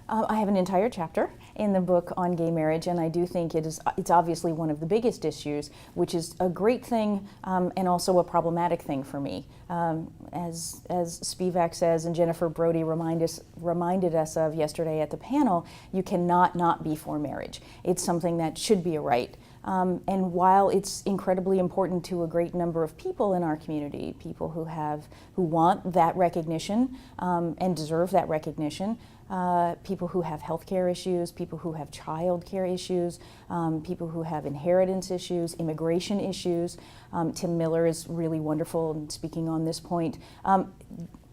I have an entire chapter in the book on gay marriage, and I do think it's obviously one of the biggest issues, which is a great thing and also a problematic thing for me. As Spivak says, and Jennifer Brody reminded us of yesterday at the panel, you cannot not be for marriage. It's something that should be a right. And while it's incredibly important to a great number of people in our community, people who want that recognition and deserve that recognition, people who have healthcare issues, people who have child care issues, people who have inheritance issues, immigration issues. Tim Miller is really wonderful in speaking on this point.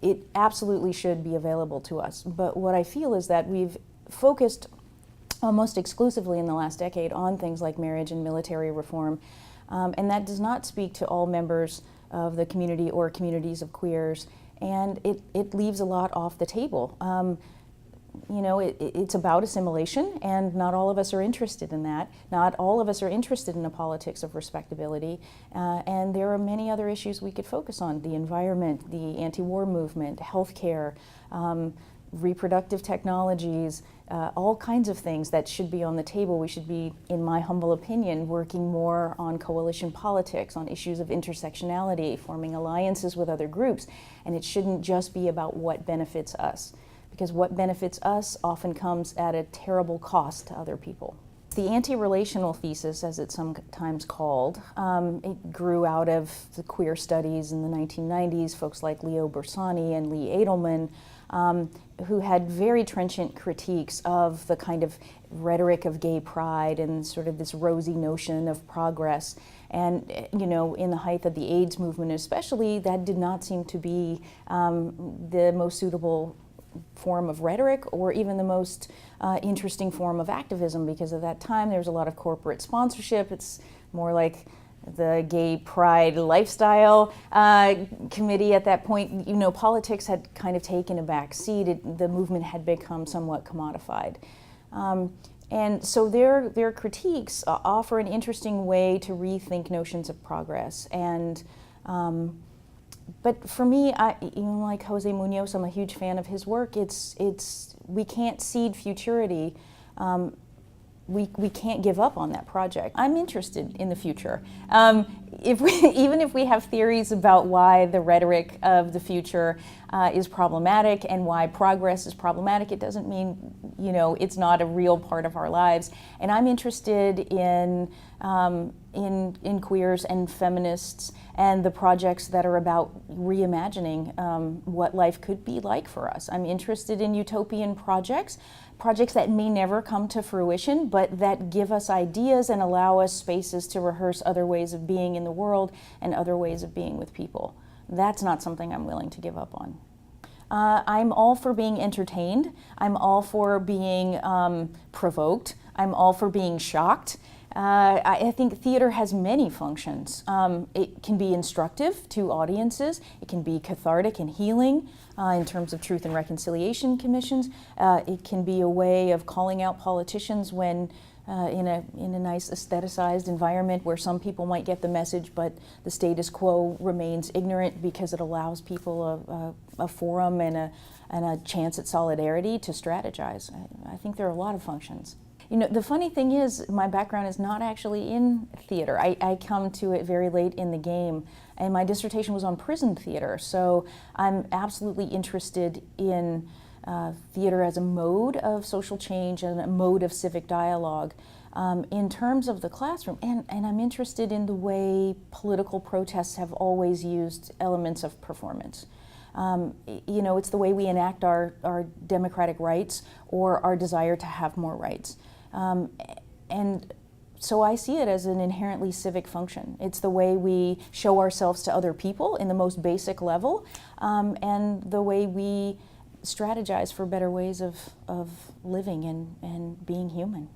It absolutely should be available to us. But what I feel is that we've focused almost exclusively in the last decade on things like marriage and military reform. And that does not speak to all members of the community or communities of queers. And it leaves a lot off the table. You know, it's about assimilation, and not all of us are interested in that. Not all of us are interested in a politics of respectability. And there are many other issues we could focus on: the environment, the anti-war movement, healthcare, reproductive technologies, all kinds of things that should be on the table. We should be, in my humble opinion, working more on coalition politics, on issues of intersectionality, forming alliances with other groups. And it shouldn't just be about what benefits us, because what benefits us often comes at a terrible cost to other people. The anti-relational thesis, as it's sometimes called, it grew out of the queer studies in the 1990s, folks like Leo Bersani and Lee Edelman, who had very trenchant critiques of the kind of rhetoric of gay pride and sort of this rosy notion of progress. And, you know, in the height of the AIDS movement especially, that did not seem to be the most suitable form of rhetoric, or even the most interesting form of activism, because at that time there was a lot of corporate sponsorship. It's more like the gay pride lifestyle committee at that point. You know, politics had kind of taken a back seat. The movement had become somewhat commodified. And so their critiques offer an interesting way to rethink notions of progress. And but for me, even like Jose Munoz, I'm a huge fan of his work. We can't cede futurity. We can't give up on that project. I'm interested in the future. Even if we have theories about why the rhetoric of the future is problematic and why progress is problematic, it doesn't mean, you know, it's not a real part of our lives. And I'm interested in queers and feminists and the projects that are about reimagining what life could be like for us. I'm interested in utopian projects that may never come to fruition, but that give us ideas and allow us spaces to rehearse other ways of being in the world and other ways of being with people. That's not something I'm willing to give up on. I'm all for being entertained. I'm all for being provoked. I'm all for being shocked. I think theater has many functions. It can be instructive to audiences. It can be cathartic and healing in terms of truth and reconciliation commissions. It can be a way of calling out politicians when in a nice aestheticized environment where some people might get the message, but the status quo remains ignorant, because it allows people a forum and a chance at solidarity to strategize. I think there are a lot of functions. You know, the funny thing is, my background is not actually in theater. I come to it very late in the game, and my dissertation was on prison theater, so I'm absolutely interested in theater as a mode of social change and a mode of civic dialogue in terms of the classroom. And I'm interested in the way political protests have always used elements of performance. You know, it's the way we enact our democratic rights or our desire to have more rights. And so I see it as an inherently civic function. It's the way we show ourselves to other people in the most basic level, and the way we strategize for better ways of living and being human.